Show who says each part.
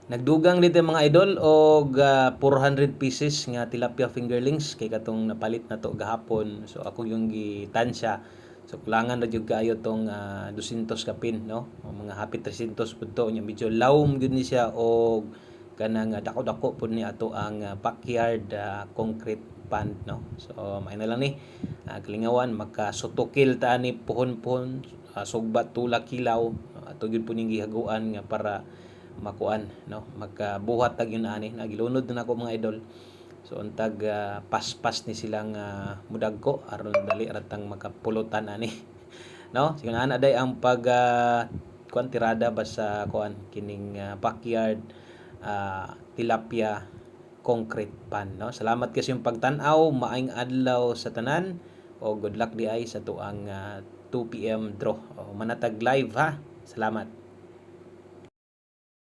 Speaker 1: Nagdugang dito mga idol og 400 pieces nga tilapia fingerlings kay katong napalit na to gahapon. So ako yung gitansya. So kulangan ra jud kaayo tong 200 kapin no. O mga hapit 300 pud to nya medyo lawom gyud ni siya og kanang dako-dako pud ni ato ang backyard concrete pond no. So may na lang ni kalingawan makasutokil ta ni puhon-puhon sugbat tula kilaw ato gyud po ning gihaguan nga para makuan no makabuhat tag yun ani nagilunod na ako mga idol. So untag paspas ni silang mudagko aron dali ratang makapulutan ani no sige na ana day ang pag kuan tirada basta kuan kining backyard tilapia concrete pan no. Salamat kasi yung pagtan-aw, maayong adlaw sa tanan o good luck di ay sa tuang 2 PM draw o manatag live ha. Salamat.